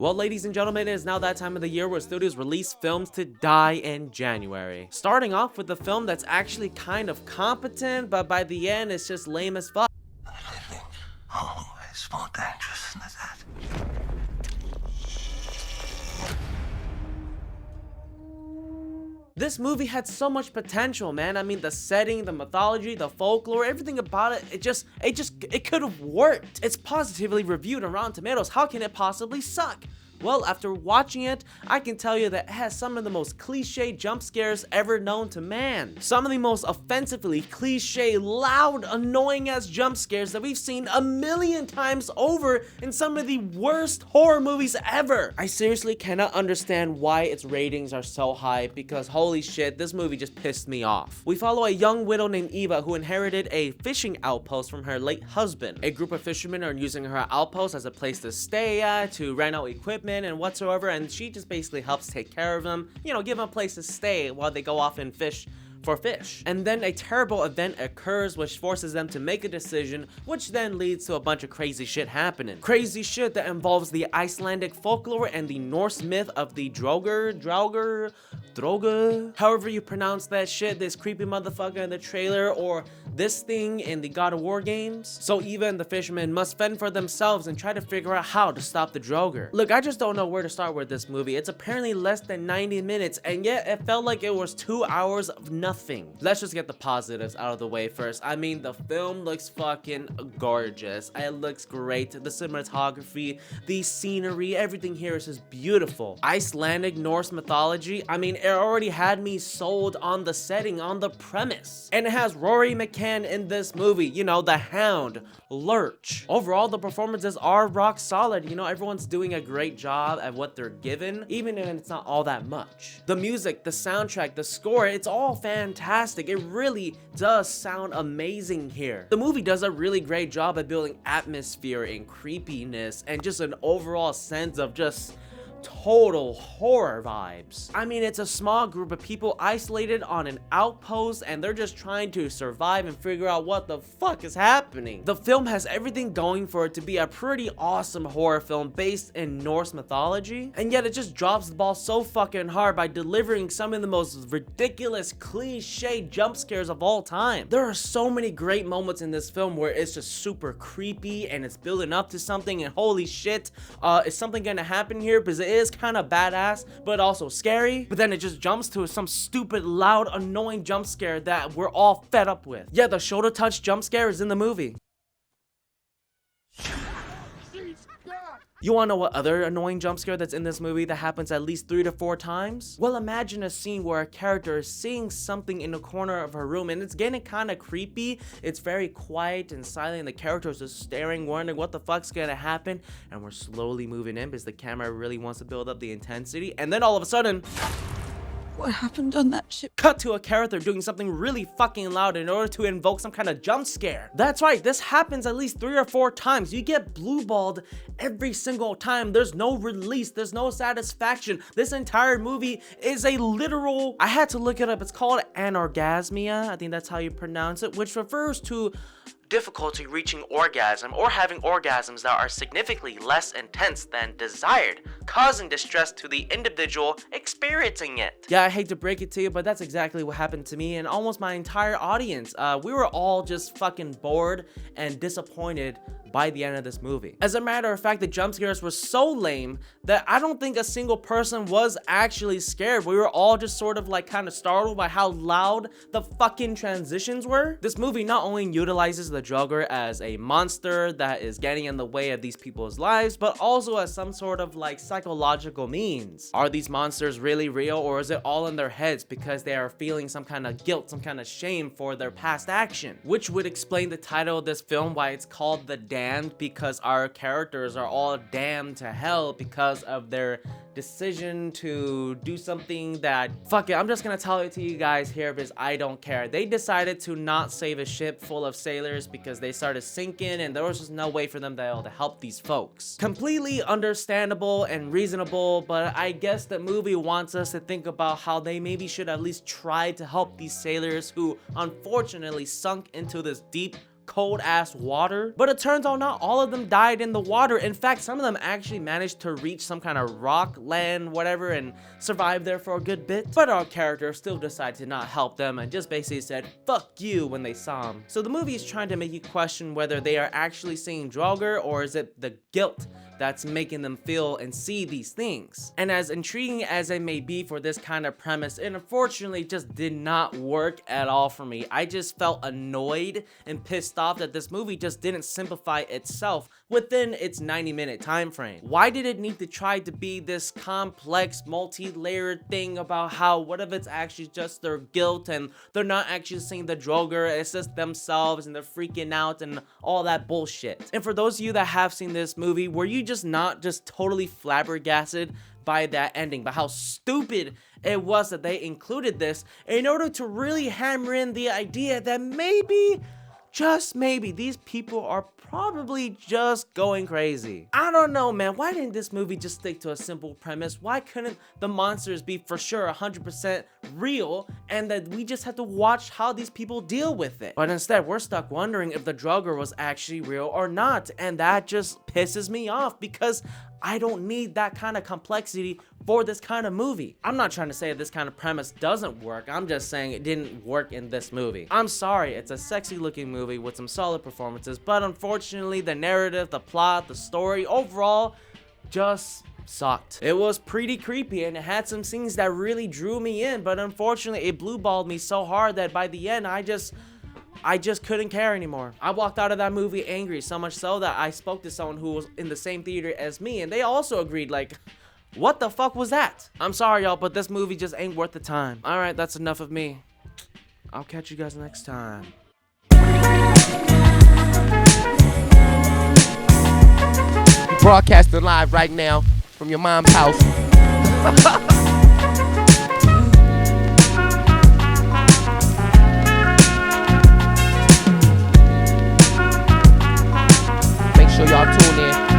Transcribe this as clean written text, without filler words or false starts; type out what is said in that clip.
Well, ladies and gentlemen, it is now that time of the year where studios release films to die in January. Starting off with a film that's actually kind of competent, but by the end, it's just lame as fuck. Living always more dangerous than that. This movie had so much potential, man. I mean, the setting, the mythology, the folklore, everything about it, it could have worked. It's positively reviewed on Rotten Tomatoes. How can it possibly suck? Well, after watching it, I can tell you that it has some of the most cliche jump scares ever known to man. Some of the most offensively cliche, loud, annoying ass jump scares that we've seen a million times over in some of the worst horror movies ever. I seriously cannot understand why its ratings are so high, because holy shit, this movie just pissed me off. We follow a young widow named Eva who inherited a fishing outpost from her late husband. A group of fishermen are using her outpost as a place to stay at, to rent out equipment and whatsoever, and she just basically helps take care of them, you know, give them a place to stay while they go off and fish for fish. And then a terrible event occurs which forces them to make a decision, which then leads to a bunch of crazy shit happening. Crazy shit that involves the Icelandic folklore and the Norse myth of the Droger, however you pronounce that shit, this creepy motherfucker in the trailer, or this thing in the God of War games. So Eva and the fishermen must fend for themselves and try to figure out how to stop the Droger. Look, I just don't know where to start with this movie. It's apparently less than 90 minutes, and yet it felt like it was 2 hours of nothing. Let's just get the positives out of the way first. I mean, the film looks fucking gorgeous. It looks great. The cinematography, the scenery, everything here is just beautiful. Icelandic Norse mythology, I mean, it already had me sold on the setting, on the premise. And it has Rory McCann in this movie, you know, the Hound, Lurch. Overall, the performances are rock solid. You know, everyone's doing a great job at what they're given, even if it's not all that much. The music, the soundtrack, the score, it's all fantastic. It really does sound amazing here. The movie does a really great job at building atmosphere and creepiness and just an overall sense of just total horror vibes. I mean, it's a small group of people isolated on an outpost and they're just trying to survive and figure out what the fuck is happening. The film has everything going for it to be a pretty awesome horror film based in Norse mythology, and yet it just drops the ball so fucking hard by delivering some of the most ridiculous cliche jump scares of all time. There are so many great moments in this film where it's just super creepy and it's building up to something, and holy shit, is something gonna happen here? Because it is kind of badass but also scary, but then it just jumps to some stupid loud annoying jump scare that we're all fed up with. Yeah, the shoulder touch jump scare is in the movie. You wanna know what other annoying jump scare that's in this movie that happens at least 3 to 4 times? Well, imagine a scene where a character is seeing something in the corner of her room and it's getting kind of creepy. It's very quiet and silent and the character is just staring, wondering what the fuck's gonna happen, and we're slowly moving in because the camera really wants to build up the intensity, and then all of a sudden, what happened on that ship? cut to a character doing something really fucking loud in order to invoke some kind of jump scare. That's right, this happens at least 3 or 4 times. You get blue-balled every single time. There's no release, there's no satisfaction. This entire movie is a literal, I had to look it up, it's called anorgasmia, I think that's how you pronounce it, which refers to difficulty reaching orgasm or having orgasms that are significantly less intense than desired, causing distress to the individual experiencing it. Yeah, I hate to break it to you, but that's exactly what happened to me and almost my entire audience. We were all just fucking bored and disappointed by the end of this movie. As a matter of fact, the jump scares were so lame that I don't think a single person was actually scared. We were all just sort of like kind of startled by how loud the fucking transitions were. This movie not only utilizes the Droger as a monster that is getting in the way of these people's lives, but also as some sort of like psychological means. Are these monsters really real, or is it all in their heads because they are feeling some kind of guilt, some kind of shame for their past action? Which would explain the title of this film, why it's called The Damned, because our characters are all damned to hell because of their decision to do something that, fuck it, I'm just gonna tell it to you guys here because I don't care. They decided to not save a ship full of sailors because they started sinking and there was just no way for them to be able to help these folks. Completely understandable and reasonable, but I guess the movie wants us to think about how they maybe should at least try to help these sailors who unfortunately sunk into this deep cold ass water. But it turns out not all of them died in the water. In fact, some of them actually managed to reach some kind of rock, land, whatever, and survive there for a good bit. But our character still decided to not help them and just basically said, fuck you, when they saw him. So the movie is trying to make you question whether they are actually seeing Draugr, or is it the guilt that's making them feel and see these things. And as intriguing as it may be for this kind of premise, it unfortunately just did not work at all for me. I just felt annoyed and pissed off that this movie just didn't simplify itself within its 90-minute time frame. Why did it need to try to be this complex, multi-layered thing about how what if it's actually just their guilt and they're not actually seeing the Draugr, it's just themselves and they're freaking out and all that bullshit. And for those of you that have seen this movie, were you just not just totally flabbergasted by that ending, by how stupid it was that they included this in order to really hammer in the idea that maybe, just maybe, these people are probably just going crazy? I don't know, man. Why didn't this movie just stick to a simple premise? Why couldn't the monsters be for sure 100% real and that we just had to watch how these people deal with it? But instead, we're stuck wondering if the Draugr was actually real or not, and that just pisses me off because I don't need that kind of complexity for this kind of movie. I'm not trying to say this kind of premise doesn't work. I'm just saying it didn't work in this movie. I'm sorry, it's a sexy looking movie with some solid performances, but unfortunately the narrative, the plot, the story, overall, just sucked. It was pretty creepy and it had some scenes that really drew me in, but unfortunately it blue balled me so hard that by the end I just couldn't care anymore. I walked out of that movie angry, so much so that I spoke to someone who was in the same theater as me, and they also agreed, like, what the fuck was that? I'm sorry, y'all, but this movie just ain't worth the time. Alright, that's enough of me. I'll catch you guys next time. Broadcasting live right now from your mom's house. Make sure y'all tune in